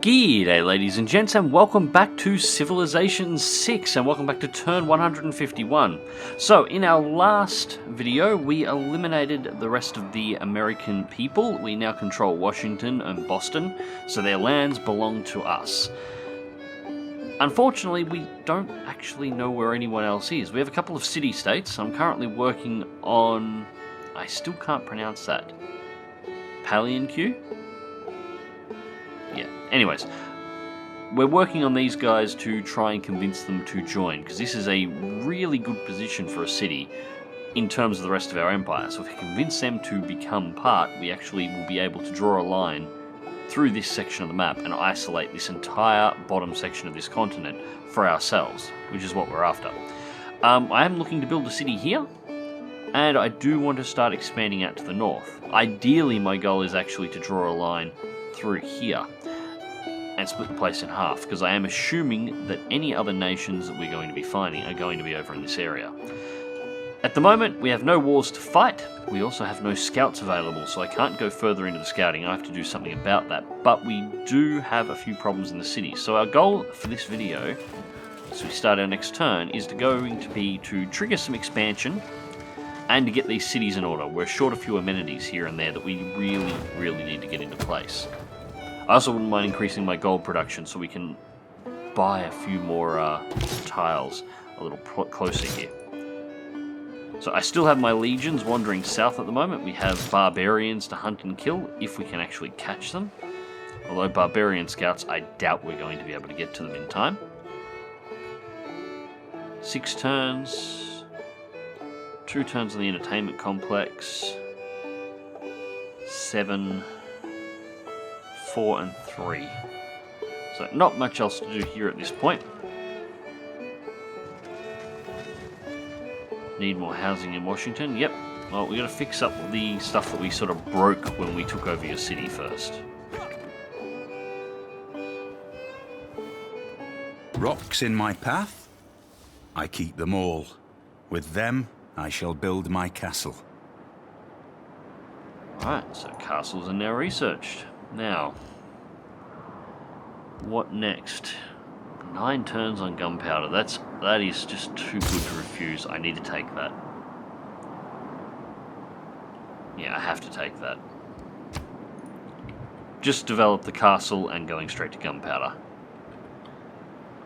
G'day ladies and gents, and welcome back to Civilization 6, and welcome back to turn 151. So, in our last video, we eliminated the rest of the American people. We now control Washington and Boston, so their lands belong to us. Unfortunately, we don't actually know where anyone else is. We have a couple of city-states. I'm currently working on... I still can't pronounce that. Paleonq? Yeah, anyways, we're working on these guys to try and convince them to join, because this is a really good position for a city in terms of the rest of our empire. So if we convince them to become part, we actually will be able to draw a line through this section of the map and isolate this entire bottom section of this continent for ourselves, which is what we're after. I am looking to build a city here, and I do want to start expanding out to the north. Ideally, my goal is actually to draw a line through here and split the place in half, because I am assuming that any other nations that we're going to be fighting are going to be over in this area. At the moment, we have no wars to fight. We also have no scouts available, so I can't go further into the scouting. I have to do something about that. But we do have a few problems in the city. So our goal for this video, as we start our next turn, is going to be to trigger some expansion and to get these cities in order. We're short a few amenities here and there that we really need to get into place. I also wouldn't mind increasing my gold production so we can buy a few more tiles a little closer here. So I still have my legions wandering south at the moment. We have barbarians to hunt and kill if we can actually catch them. Although barbarian scouts, I doubt we're going to be able to get to them in time. 6 turns. 2 turns on the entertainment complex. 7, 4 and 3. So not much else to do here at this point. Need more housing in Washington. Yep. Well, we got to fix up the stuff that we sort of broke when we took over your city first. Rocks in my path? I keep them all. With them, I shall build my castle. Alright, so castles are now researched. Now, what next? 9 turns on gunpowder. That is just too good to refuse. I need to take that. Yeah, I have to take that. Just develop the castle and going straight to gunpowder.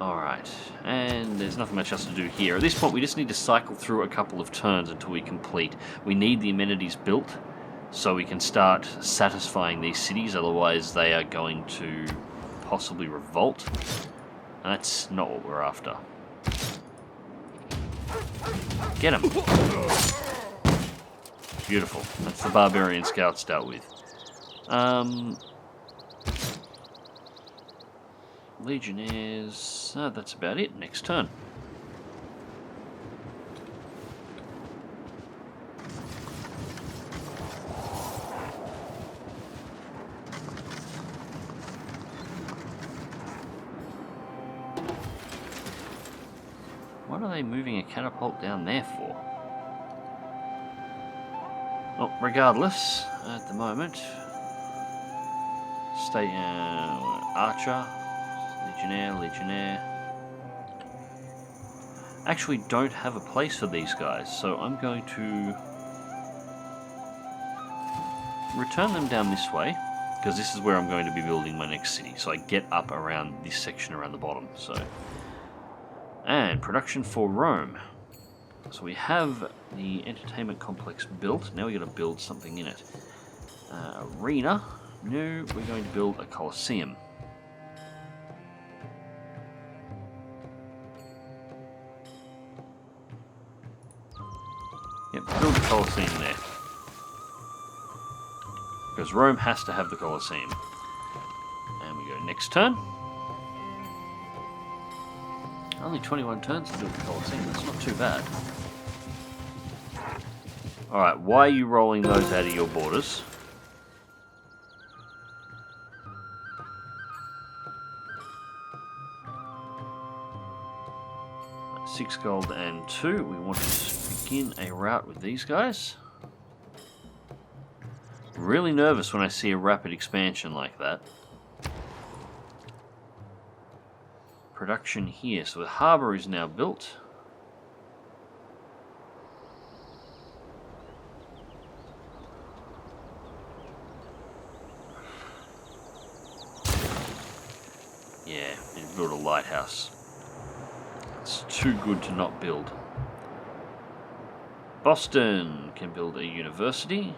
Alright, and there's nothing much else to do here. At this point, we just need to cycle through a couple of turns until we complete. We need the amenities built so we can start satisfying these cities, otherwise they are going to possibly revolt. And that's not what we're after. Get him! Beautiful. That's the barbarian scouts dealt with. Legionnaires... that's about it. Next turn. What are they moving a catapult down there for? Well, regardless, at the moment, stay Archer, Legionnaire. Actually, don't have a place for these guys, so I'm going to return them down this way, because this is where I'm going to be building my next city. So I get up around this section around the bottom. So. And production for Rome. So we have the entertainment complex built. Now we got to build something in it. Arena. No, we're going to build a Colosseum. Yep, build the Colosseum there. Because Rome has to have the Colosseum. And we go next turn. Only 21 turns to build the Colosseum, that's not too bad. Alright, why are you rolling those out of your borders? That's 6 gold and 2. We want to begin a route with these guys. I'm really nervous when I see a rapid expansion like that. production here. So the harbour is now built. Yeah, you build a lighthouse. It's too good to not build. Boston can build a university.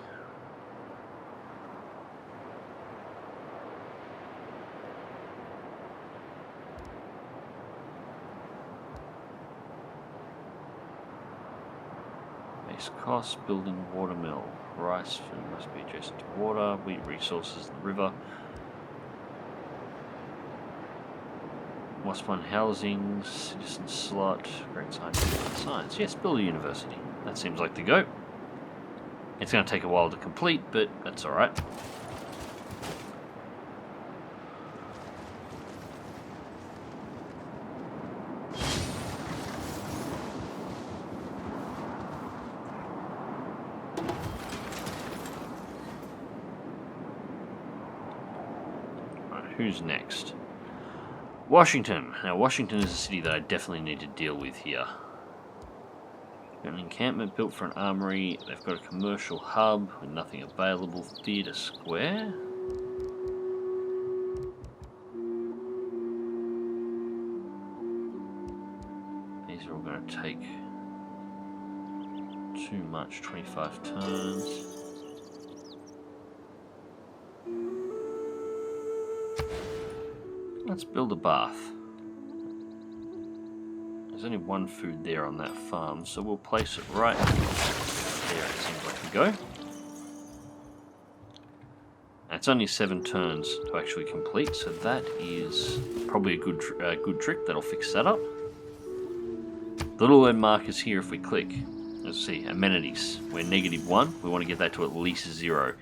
Base cost, building water mill. Rice food must be adjacent to water. Wheat resources, the river. Wasp housing, citizen slot, great science. Yes, build a university. That seems like the go. It's going to take a while to complete, but that's alright. Alright, who's next? Washington. Now, Washington is a city that I definitely need to deal with here. Got an encampment built for an armory. They've got a commercial hub with nothing available. Theatre Square. These are all going to take too much. 25 turns. Let's build a bath. There's only one food there on that farm, so we'll place it right there. It seems like we go. And it's only 7 turns to actually complete, so that is probably a good trick. That'll fix that up. The little red markers here, if we click, let's see, amenities. We're -1. We want to get that to at least 0.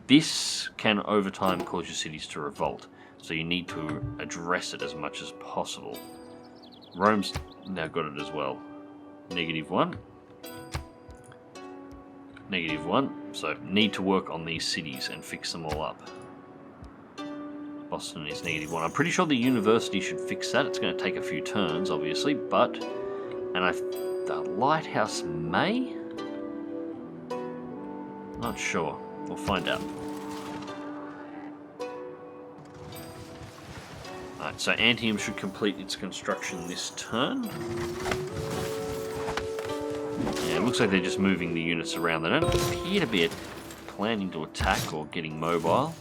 This can over time cause your cities to revolt. So you need to address it as much as possible. Rome's now got it as well. -1. -1. So need to work on these cities and fix them all up. Boston is -1. I'm pretty sure the university should fix that. It's going to take a few turns, obviously, but... And the lighthouse may? Not sure. We'll find out. Alright, so Antium should complete its construction this turn. Yeah, it looks like they're just moving the units around. They don't appear to be planning to attack or getting mobile.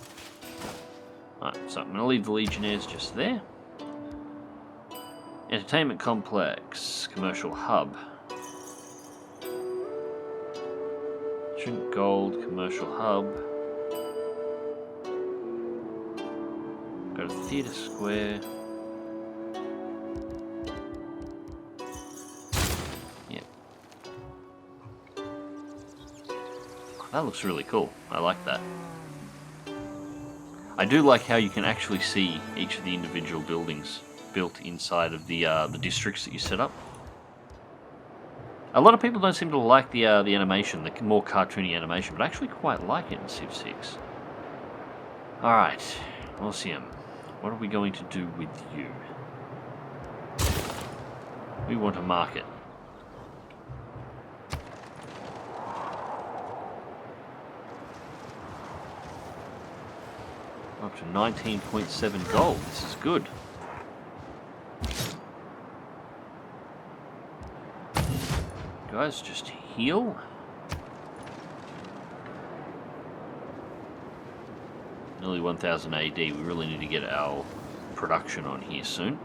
Alright, so I'm going to leave the Legionnaires just there. Entertainment complex, commercial hub. Shrimp Gold, commercial hub. Go to Theatre Square. Yep. That looks really cool. I like that. I do like how you can actually see each of the individual buildings built inside of the districts that you set up. A lot of people don't seem to like the animation, the more cartoony animation, but I actually quite like it in Civ 6. Alright, Lyceum. What are we going to do with you? We want a market. Up to 19.7 gold. This is good. Guys, just heal. Nearly 1000 AD. We really need to get our production on here soon.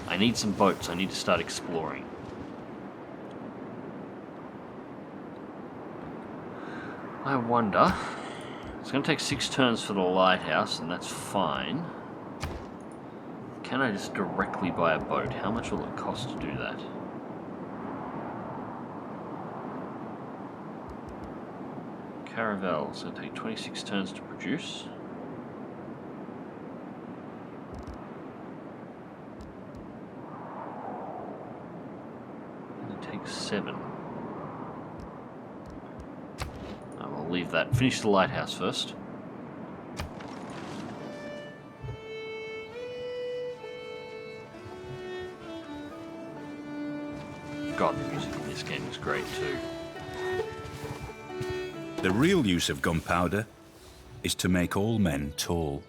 I need some boats. I need to start exploring. I wonder... It's going to take 6 turns for the lighthouse, and that's fine. Can I just directly buy a boat? How much will it cost to do that? Caravel, it's going to take 26 turns to produce. And it takes 7. I will leave that. Finish the lighthouse first. great too. The real use of gunpowder is to make all men tall.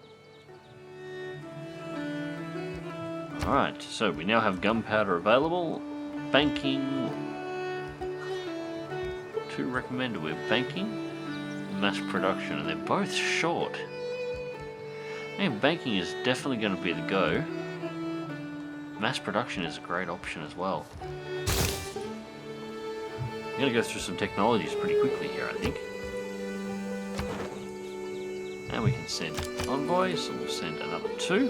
Alright, so we now have gunpowder available. Banking. 2 recommended. We're banking, mass production, and they're both short. And banking is definitely going to be the go. Mass production is a great option as well. I'm going to go through some technologies pretty quickly here, I think. And we can send envoys, so we'll send another 2.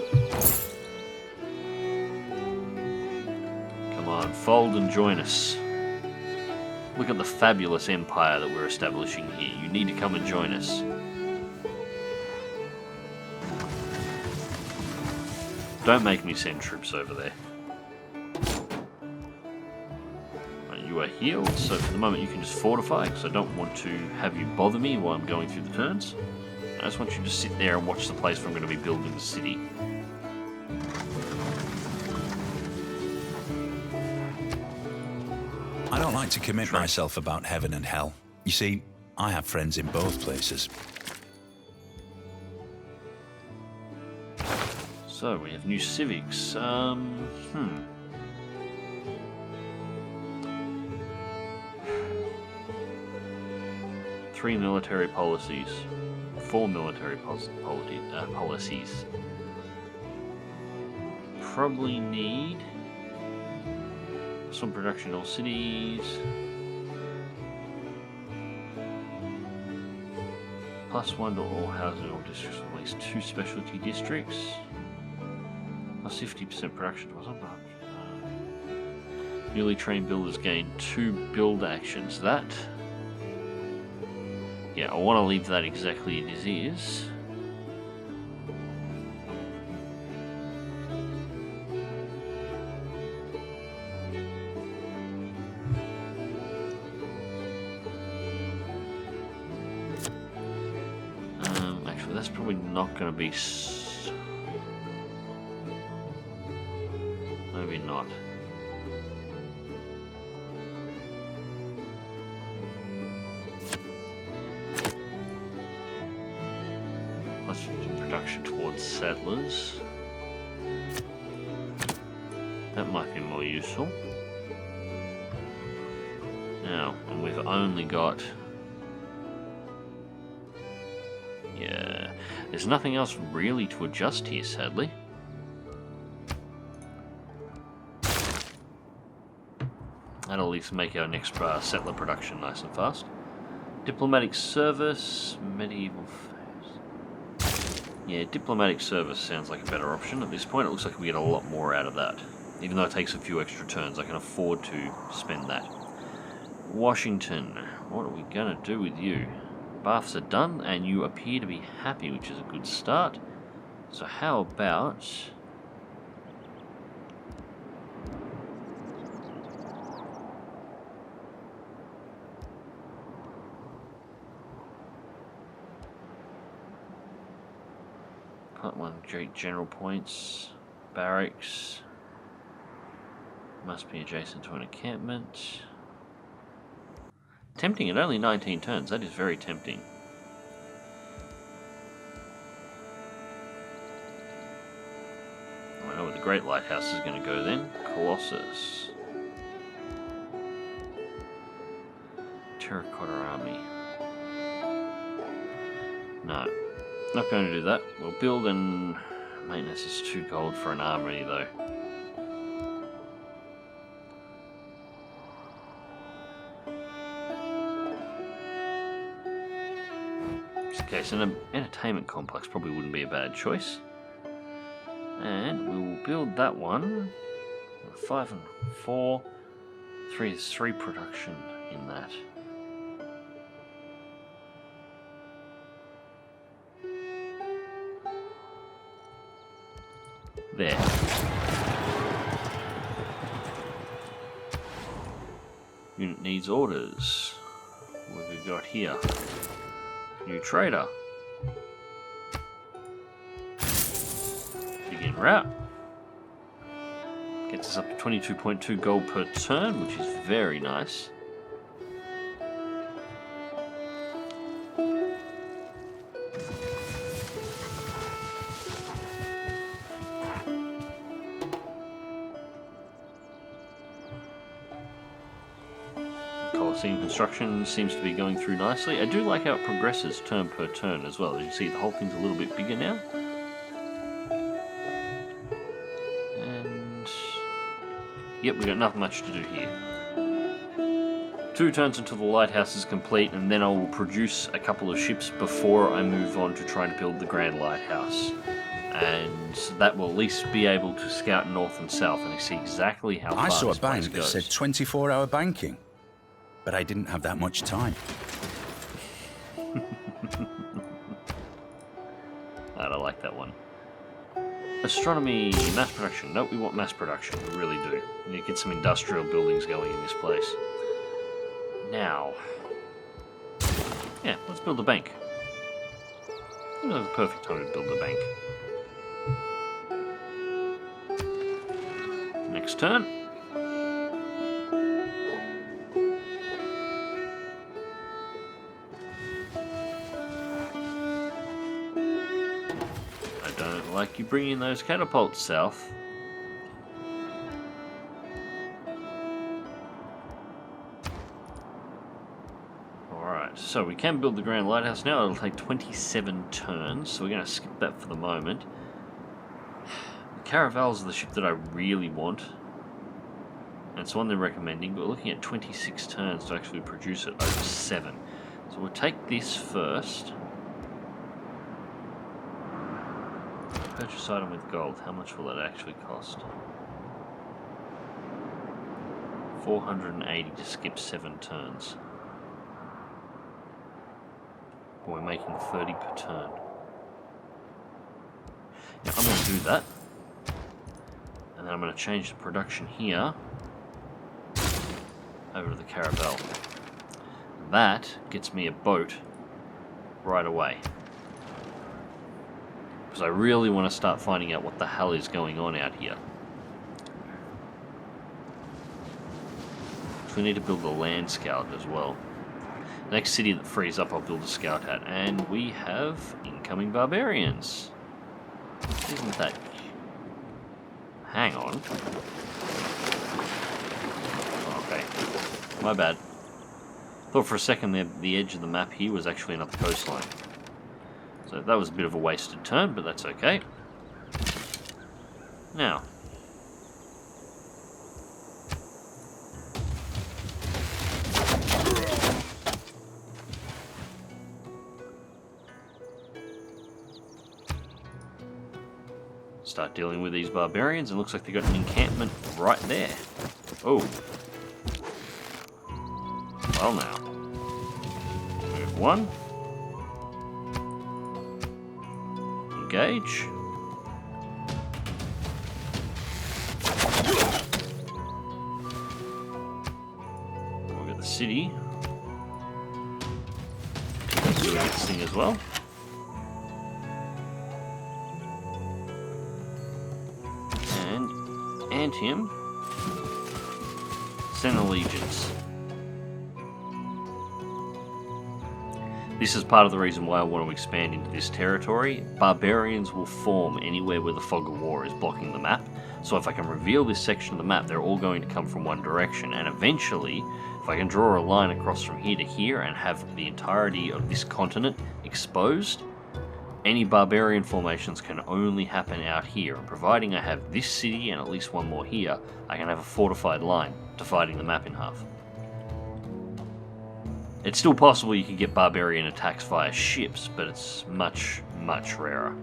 Come on, fold and join us. Look at the fabulous empire that we're establishing here. You need to come and join us. Don't make me send troops over there. Right, you are healed, so for the moment you can just fortify, because I don't want to have you bother me while I'm going through the turns. I just want you to sit there and watch the place where I'm going to be building the city. I don't like to commit myself about heaven and hell. You see, I have friends in both places. So, we have new civics. 3 military policies. 4 military policies. Probably need some production in all cities. +1 to all housing in all districts with at least 2 specialty districts. Plus 50% production. Newly trained builders gain 2 build actions. That. Yeah, I want to leave that exactly as it is. Actually, that's probably not going to be. Maybe not. Let's do production towards settlers. That might be more useful. Now, and we've only got... Yeah, there's nothing else really to adjust here, sadly. That'll at least make our next settler production nice and fast. Diplomatic service, medieval affairs. Yeah, diplomatic service sounds like a better option. At this point, it looks like we get a lot more out of that. Even though it takes a few extra turns, I can afford to spend that. Washington, what are we going to do with you? Baths are done, and you appear to be happy, which is a good start. So how about... Part 1, general points, barracks, must be adjacent to an encampment. Tempting at only 19 turns, that is very tempting. I know where the Great Lighthouse is going to go then. Colossus. Terracotta Army. No. Not going to do that. We'll build and maintenance is 2 gold for an armory though. Okay, so an entertainment complex probably wouldn't be a bad choice. And we will build that one. 5 and 4. 3 is 3 production in that. There. Unit needs orders. What have we got here? New trader. Begin route. Gets us up to 22.2 gold per turn, which is very nice. Coliseum construction seems to be going through nicely. I do like how it progresses turn per turn as well. As you can see, the whole thing's a little bit bigger now. And yep, we've got nothing much to do here. 2 turns until the lighthouse is complete, and then I will produce a couple of ships before I move on to trying to build the grand lighthouse. And that will at least be able to scout north and south and see exactly how far I saw a this place bank that goes. said 24-hour banking, but I didn't have that much time. I don't like that one. Astronomy, mass production. Nope, we want mass production. We really do. We need to get some industrial buildings going in this place. Now, yeah, let's build a bank. Seems like the perfect time to build a bank. Next turn. I don't like you bringing those catapults south. So we can build the Grand Lighthouse now. It'll take 27 turns, so we're going to skip that for the moment. The Caravels are the ship that I really want, and it's one they're recommending, but we're looking at 26 turns to actually produce it over 7. So we'll take this first. Purchase item with gold. How much will that actually cost? 480 to skip 7 turns. We're making 30 per turn. Yeah, I'm going to do that. And then I'm going to change the production here over to the Caravel. That gets me a boat right away. Because I really want to start finding out what the hell is going on out here. So we need to build a land scout as well. Next city that frees up, I'll build a scout at. And we have incoming barbarians. Isn't that... Hang on. Okay. My bad. Thought for a second the edge of the map here was actually another coastline. So that was a bit of a wasted turn, but that's okay. Now... start dealing with these barbarians. It looks like they got an encampment right there. Oh. Well now. Move 1. Engage. We'll get the city. Let's do this thing as well. And him. Send allegiance. This is part of the reason why I want to expand into this territory. Barbarians will form anywhere where the fog of war is blocking the map. So if I can reveal this section of the map, they're all going to come from one direction. And eventually, if I can draw a line across from here to here and have the entirety of this continent exposed, any barbarian formations can only happen out here, and providing I have this city and at least one more here, I can have a fortified line dividing the map in half. It's still possible you can get barbarian attacks via ships, but it's much, much rarer.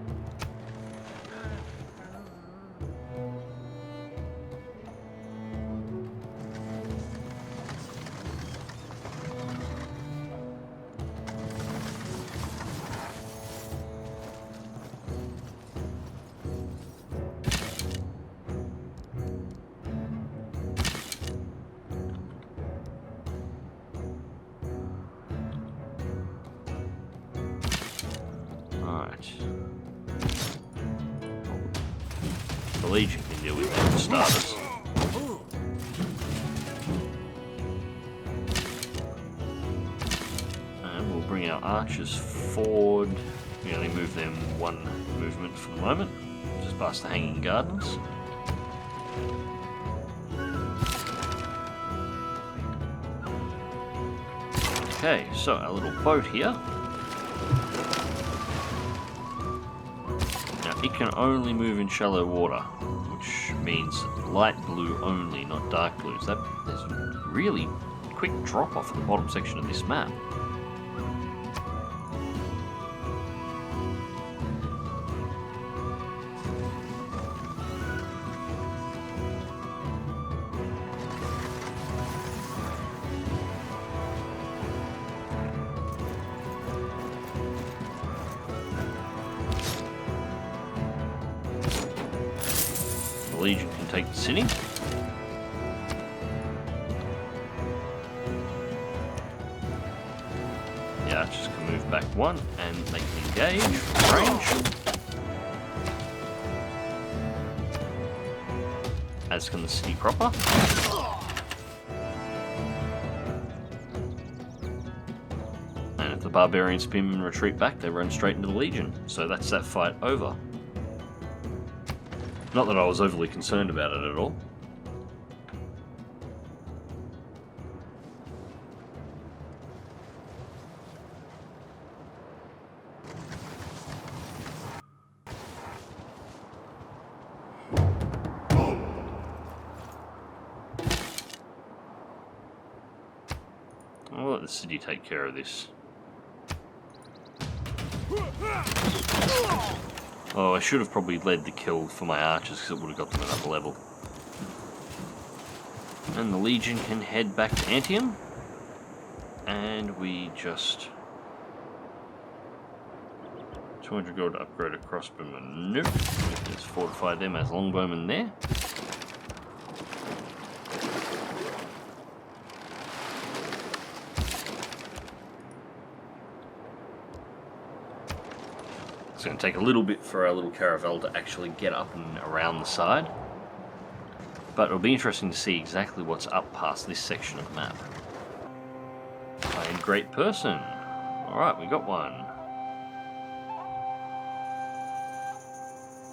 The Legion can deal with that for starters. And we'll bring our archers forward. We only move them one movement for the moment, just past the hanging gardens. Okay, so our little boat here. Now it can only move in shallow water, which means light blue only, not dark blue. So there's a really quick drop off at the bottom section of this map. Legion can take the city. The archers can move back one and they can engage from range. As can the city proper. And if the barbarians spin and retreat back, they run straight into the Legion. So that's that fight over. Not that I was overly concerned about it at all. I'll let the city take care of this. Oh, I should have probably led the kill for my archers because it would have got them another level. And the Legion can head back to Antium. And we just... 200 gold to upgrade a crossbowman. Nope. Let's fortify them as longbowmen there. It's going to take a little bit for our little caravel to actually get up and around the side. But it'll be interesting to see exactly what's up past this section of the map. Playing great person. Alright, we got one.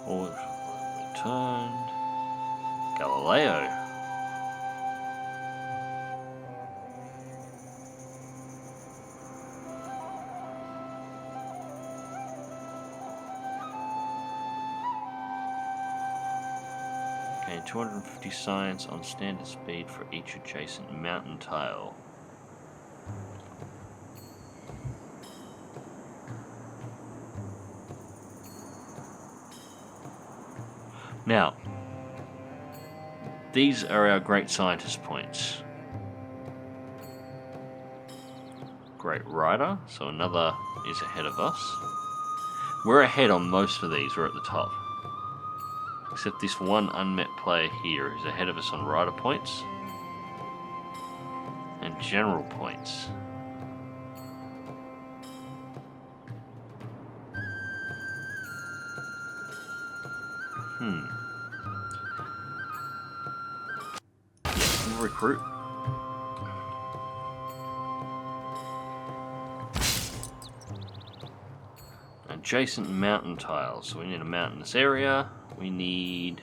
Forward, returned. Galileo. Okay, 250 science on standard speed for each adjacent mountain tile. Now, these are our great scientist points. Great rider, so another is ahead of us. We're ahead on most of these, we're at the top. Except this one unmet player here is ahead of us on rider points and general points. Yeah, we'll recruit. Adjacent mountain tiles. So we need a mountainous area. We need...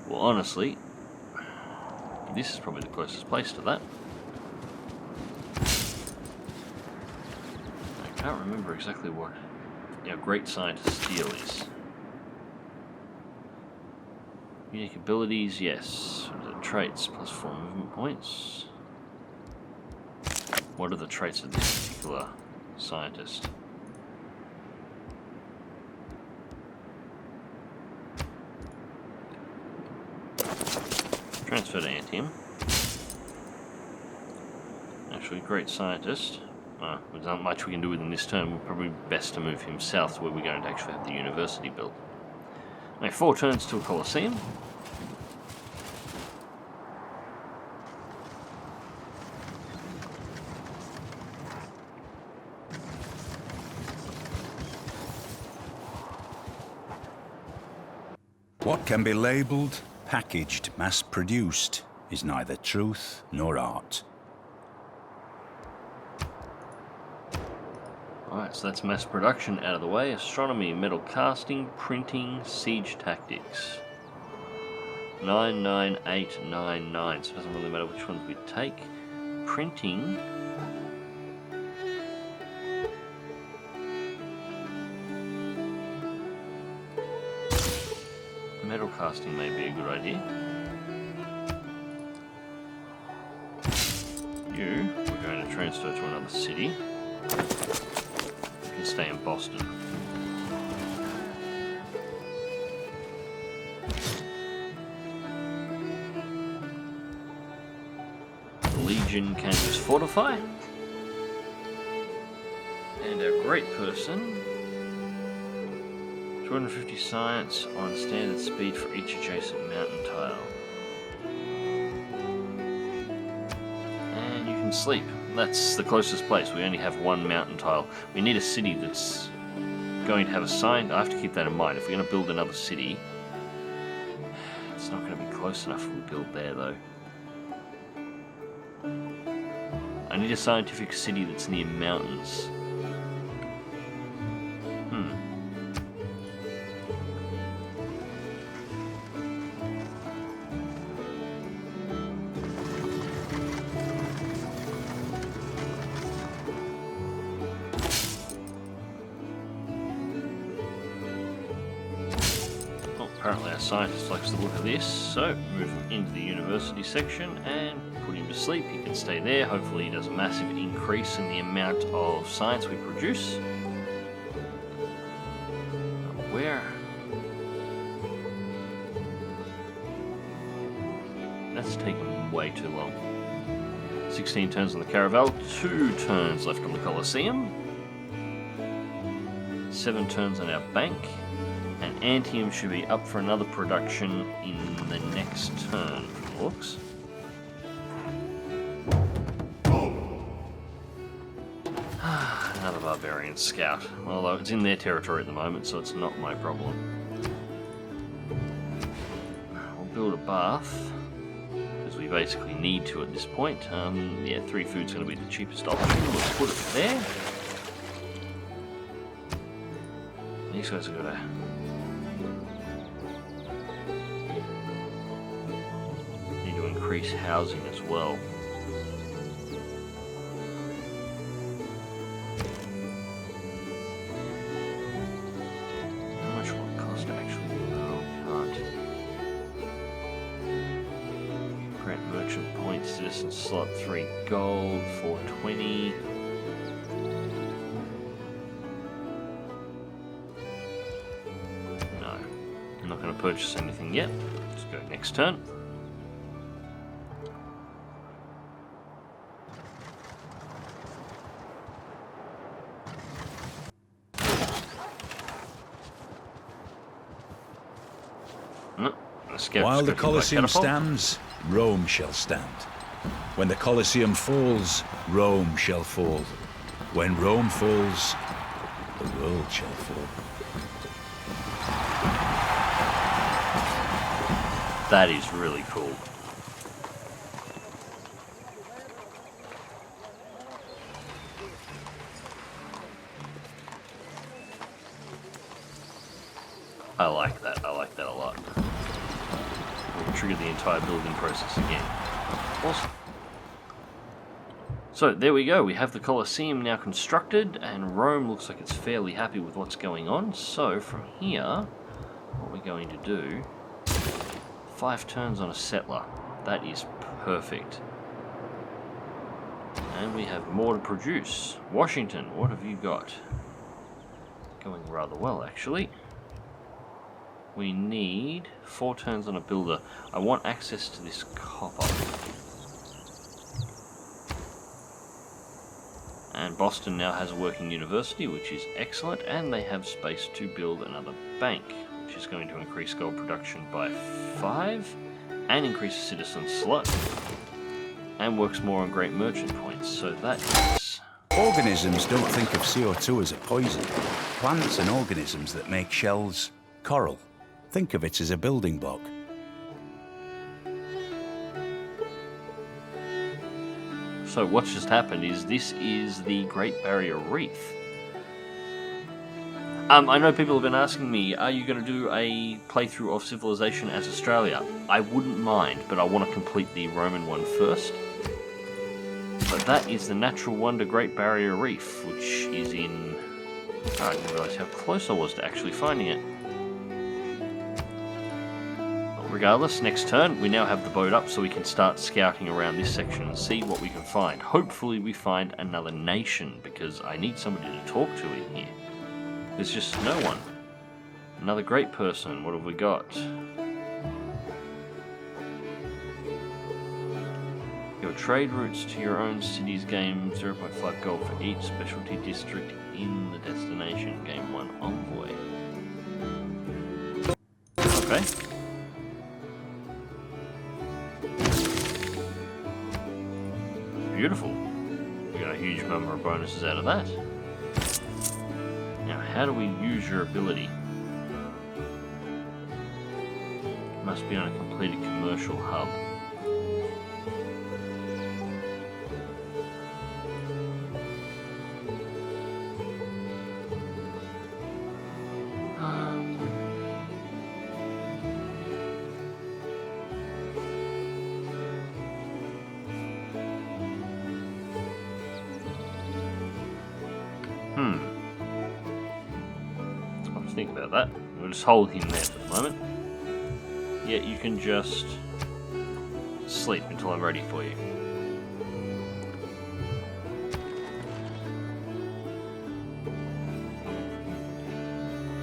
Well, honestly, this is probably the closest place to that. I can't remember exactly what our great scientist deal is. Unique abilities, yes. What are the traits? +4 movement points. What are the traits of this particular scientist? Transfer to Antium. Actually, great scientist. There's not much we can do with him this turn. We're probably best to move him south to where we're going to actually have the university built. Okay, 4 turns to a Colosseum. What can be labelled packaged, mass-produced is neither truth nor art. Alright, so that's mass production out of the way. Astronomy, metal casting, printing, siege tactics. 99899, so it doesn't really matter which ones we take. Printing. Metal casting may be a good idea. You, we're going to transfer to another city. You can stay in Boston. The Legion can just fortify. And our great person, 250 science on standard speed for each adjacent mountain tile. And you can sleep. That's the closest place. We only have one mountain tile. We need a city that's going to have a sign. I have to keep that in mind. If we're going to build another city, it's not going to be close enough if we build there though. I need a scientific city that's near mountains. Apparently our scientist likes the look of this, so move him into the university section and put him to sleep. He can stay there. Hopefully he does a massive increase in the amount of science we produce. Where? That's taken way too long. 16 turns on the Caravel, 2 turns left on the Colosseum, 7 turns on our bank. And Antium should be up for another production in the next turn, from the looks. Another barbarian scout. Although it's in their territory at the moment, so it's not my problem. We'll build a bath, because we basically need to at this point. Yeah, 3 food's going to be the cheapest option. Let's put it there. These guys have got to... increase housing as well. How much will it cost to actually build? Right. Grant merchant points, citizen slot 3 gold, 420. No, I'm not going to purchase anything yet. Let's go next turn. While the Colosseum stands, Rome shall stand. When the Colosseum falls, Rome shall fall. When Rome falls, the world shall fall. That is really cool. I like that. I like that a lot. We'll trigger the entire building process again. Awesome. So there we go. We have the Colosseum now constructed, and Rome looks like it's fairly happy with what's going on. So from here, what we're going to do, 5 turns on a settler. That is perfect. And we have more to produce. Washington, what have you got? Going rather well, actually. We need 4 turns on a builder. I want access to this copper. And Boston now has a working university, which is excellent, and they have space to build another bank, which is going to increase gold production by 5, and increase the citizen slot, and works more on great merchant points. So that is... Organisms don't think of CO2 as a poison. Plants and organisms that make shells, coral. Think of it as a building block. So what's just happened is this is the Great Barrier Reef. I know people have been asking me, are you going to do a playthrough of Civilization as Australia? I wouldn't mind, but I want to complete the Roman one first. But that is the natural wonder Great Barrier Reef, which is in... I didn't realise how close I was to actually finding it. Regardless, next turn, we now have the boat up so we can start scouting around this section and see what we can find. Hopefully we find another nation, because I need somebody to talk to in here. There's just no one. Another great person, what have we got? Your trade routes to your own cities gain 0.5 gold for each specialty district in the destination. Game 1 envoy. Okay. Beautiful. We got a huge number of bonuses out of that. Now, how do we use your ability? Must be on a completed commercial hub. Think about that. We'll just hold him there for the moment. Yeah, you can just sleep until I'm ready for you.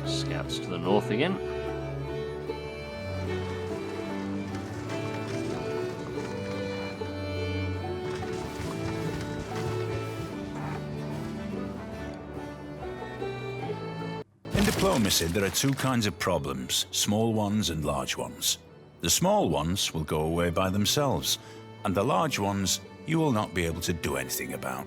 Scouts to the north again. Diplomacy, there are two kinds of problems, small ones and large ones. The small ones will go away by themselves, and the large ones you will not be able to do anything about.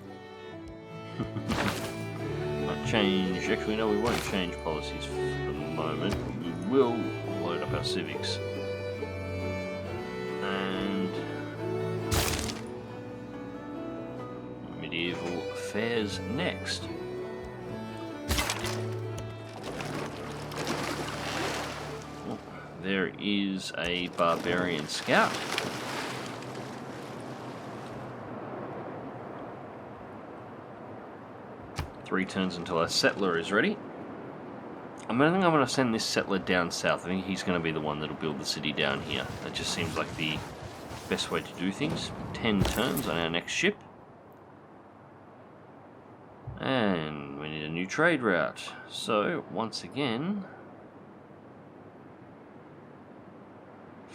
Not change, actually no, we won't change policies for the moment. We will load up our civics. And medieval affairs next. There is a barbarian scout. Three turns until our settler is ready. I think I'm going to send this settler down south. I think he's going to be the one that'll build the city down here. That just seems like the best way to do things. 10 turns on our next ship. And we need a new trade route. So, once again...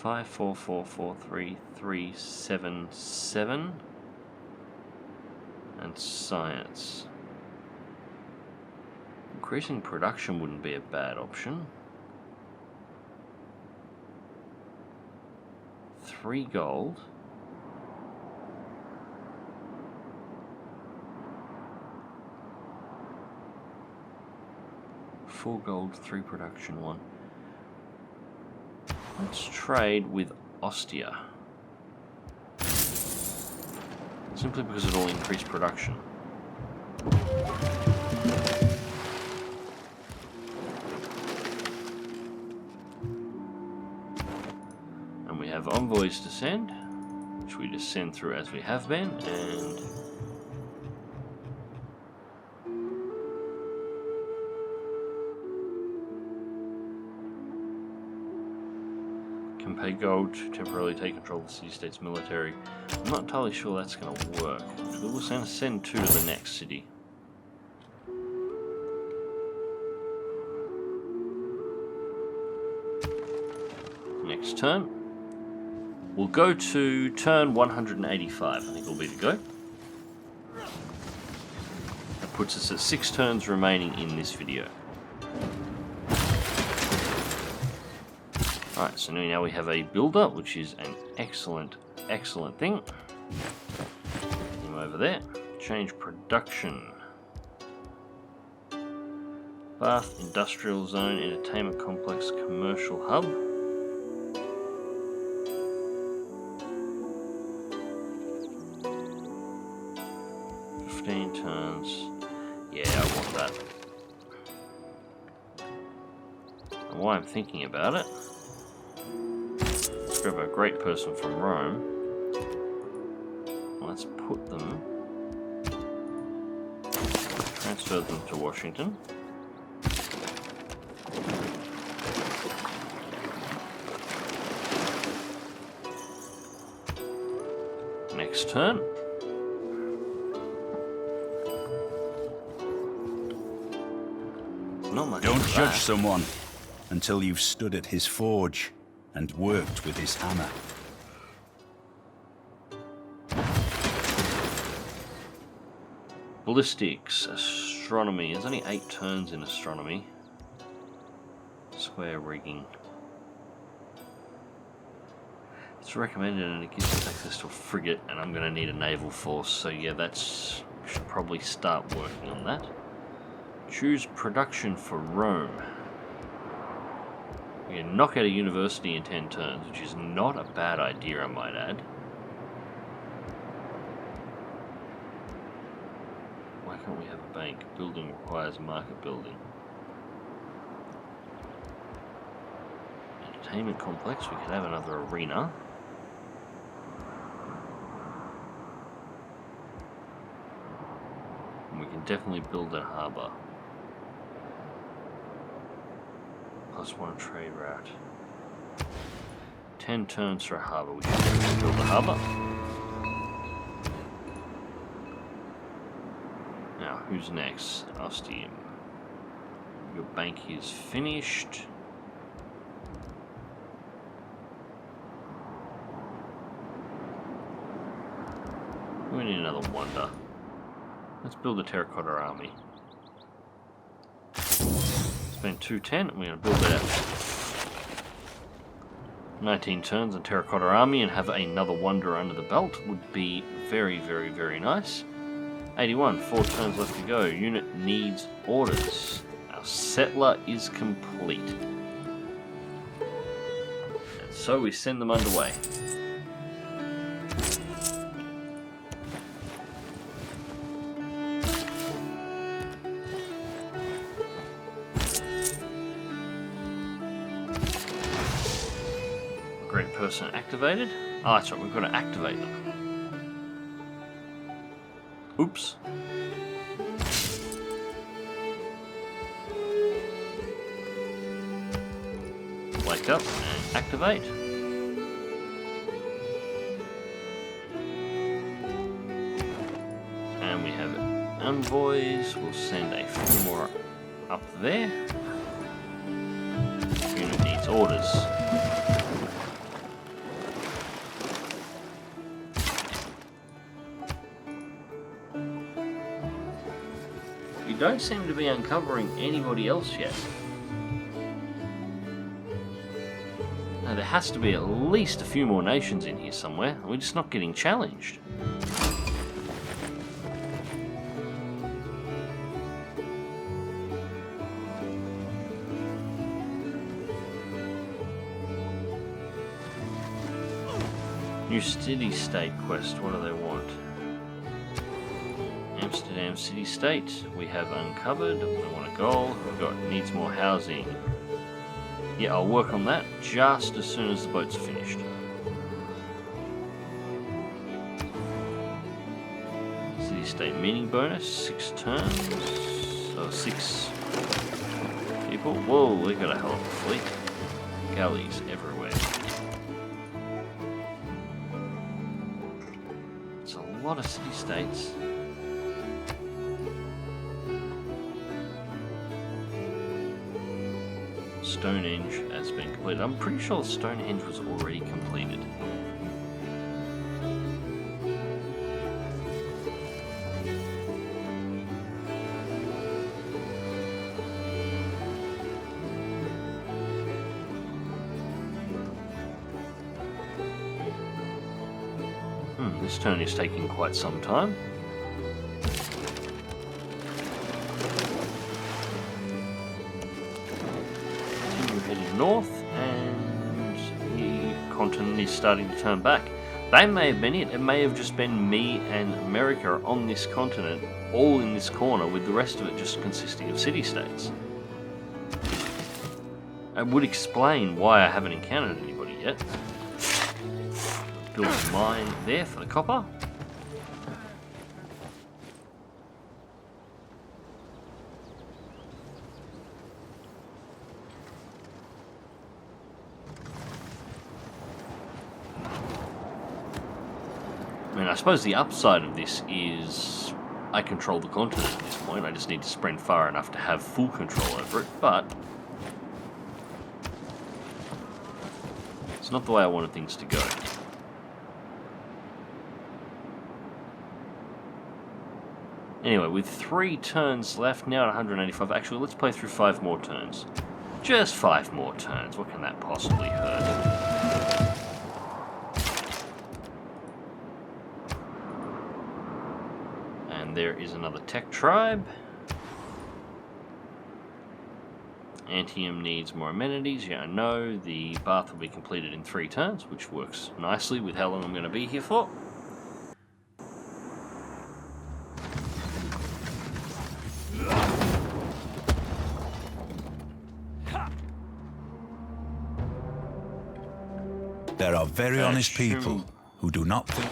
5444377 and science. Increasing production wouldn't be a bad option. 3 gold. Four gold, 3 production, 1. Let's trade with Ostia. Simply because it'll increase production. And we have envoys to send, which we just send through as we have been, and can pay gold to temporarily take control of the city-state's military. I'm not entirely sure that's going to work. We will send 2 to the next city. Next turn. We'll go to turn 185, I think will be the go. That puts us at 6 turns remaining in this video. Alright, so now we have a builder, which is an excellent thing. Get him over there. Change production. Bath, industrial zone, entertainment complex, commercial hub. 15 turns. Yeah, I want that. And while I'm thinking about it, let's grab a great person from Rome. Let's put them, transfer them to Washington. Next turn. Not much. Don't judge someone until you've stood at his forge and worked with his hammer. Ballistics, astronomy. There's only 8 turns in astronomy. Square rigging. It's recommended and it gives us access to a frigate, and I'm going to need a naval force, so yeah, that's... should probably start working on that. Choose production for Rome. We can knock out a university in 10 turns, which is not a bad idea, I might add. Why can't we have a bank? Building requires market building. Entertainment complex, we could have another arena. And we can definitely build a harbour. +1 trade route. 10 turns for a harbour. We should build a harbour. Now, who's next? Ostium. Your bank is finished. We need another wonder. Let's build a terracotta army. Spend 210, and we're going to build that. 19 turns on terracotta army and have another wonder under the belt would be very, very, very nice. 81, 4 turns left to go. Unit needs orders. Our settler is complete. And so we send them underway. Great person activated. Oh, that's right, we've got to activate them. Oops. Wake up and activate. And we have envoys. We'll send a few more up there. Unit needs orders. Don't seem to be uncovering anybody else yet. Now there has to be at least a few more nations in here somewhere. We're just not getting challenged. New city-state quest, what do they want? Amsterdam city-state, we have uncovered. We want a goal. We've got needs more housing. Yeah, I'll work on that just as soon as the boats are finished. City-state meaning bonus, 6 turns. So 6 people. Whoa, we've got a hell of a fleet. Galleys everywhere. It's a lot of city-states. Stonehenge has been completed. I'm pretty sure Stonehenge was already completed. This turn is taking quite some time. North, and the continent is starting to turn back. They may have been it. It may have just been me and America on this continent, all in this corner, with the rest of it just consisting of city-states. It would explain why I haven't encountered anybody yet. Build a mine there for the copper. I mean, I suppose the upside of this is I control the continent at this point. I just need to sprint far enough to have full control over it, but it's not the way I wanted things to go. Anyway, with 3 turns left, now at 185. Actually, let's play through 5 more turns. Just 5 more turns. What can that possibly hurt? And there is another tech tribe. Antium needs more amenities. Yeah, I know. The bath will be completed in 3 turns, which works nicely with how long I'm going to be here for. There are very honest people who do not think.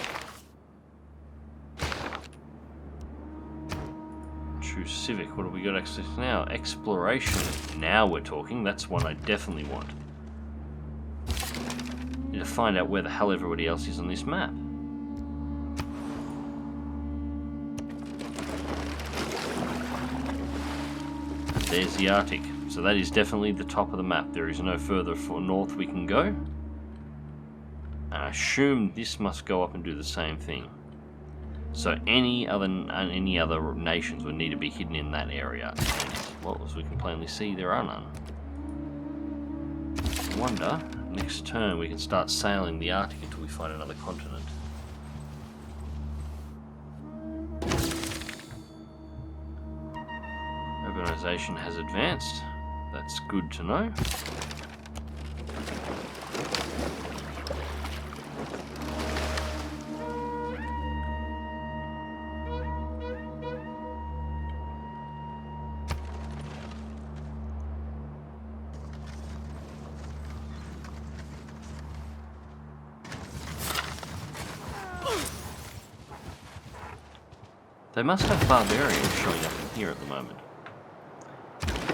True civic. What have we got access to now? Exploration. Now we're talking. That's one I definitely want. Need to find out where the hell everybody else is on this map. There's the Arctic. So that is definitely the top of the map. There is no further north we can go. I assume this must go up and do the same thing. So any other nations would need to be hidden in that area. And, well, as we can plainly see, there are none. I wonder, next turn we can start sailing the Arctic until we find another continent. Urbanization has advanced. That's good to know. They must have barbarians showing up in here at the moment.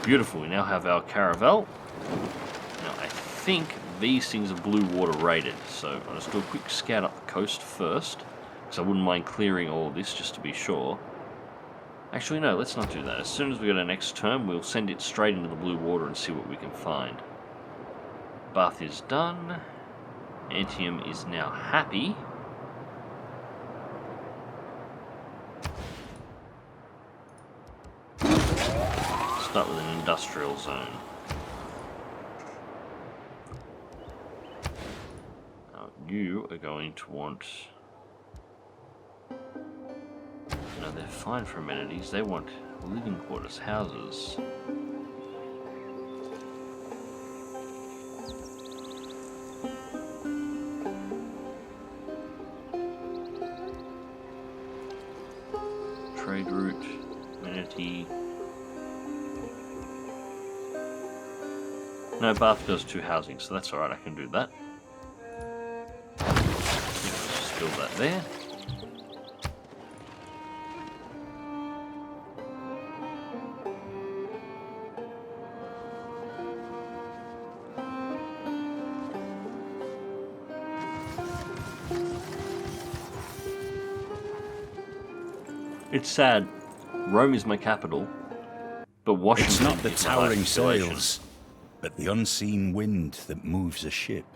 Beautiful, we now have our caravel. Now I think these things are blue water rated, so I'll just do a quick scout up the coast first, because I wouldn't mind clearing all of this just to be sure. Actually no, let's not do that. As soon as we get our next turn, we'll send it straight into the blue water and see what we can find. Bath is done. Antium is now happy. Start with an industrial zone. Now you are going to want... No, they're fine for amenities. They want living quarters, houses. Trade route, amenity. No, Bath does 2 housing, so that's alright, I can do that. Just build that there. It's sad. Rome is my capital, but Washington It's not the is my towering life situation. sails, but the unseen wind that moves a ship.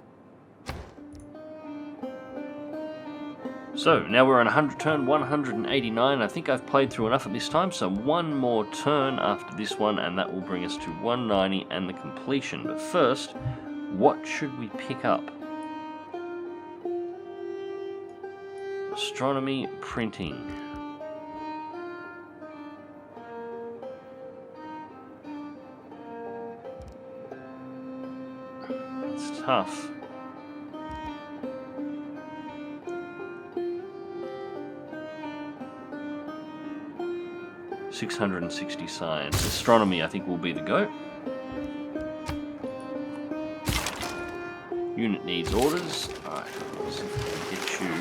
So, now we're on turn 189. I think I've played through enough at this time, so one more turn after this one, and that will bring us to 190 and the completion. But first, what should we pick up? Astronomy, printing. It's tough. 660 science. Astronomy, I think, will be the go. Unit needs orders. Alright, let's see if we can get you.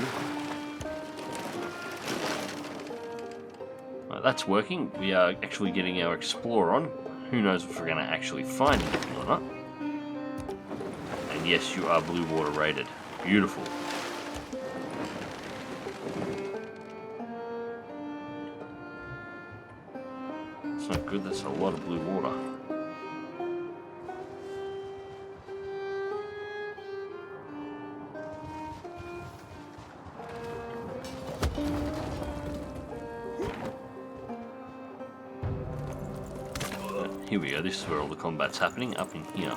Right, that's working. We are actually getting our Explorer on. Who knows if we're going to actually find anything or not. And yes, you are blue water rated. Beautiful. It's not good, that's a lot of blue water. Here we go, this is where all the combat's happening, up in here.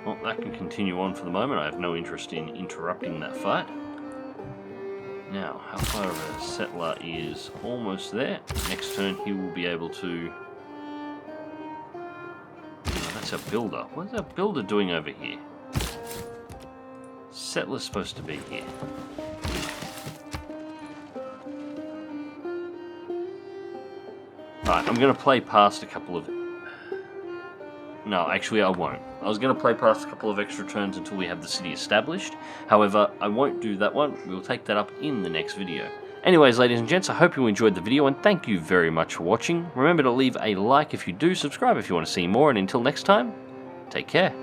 Well, that can continue on for the moment. I have no interest in interrupting that fight. Now, how far of a settler is almost there. Next turn he will be able to... Oh, that's a builder. What is that builder doing over here? Settler's supposed to be here. Alright, I'm going to play past a couple of... No, actually I won't. I was going to play past a couple of extra turns until we have the city established. However, I won't do that one. We'll take that up in the next video. Anyways, ladies and gents, I hope you enjoyed the video, and thank you very much for watching. Remember to leave a like if you do, subscribe if you want to see more, and until next time, take care.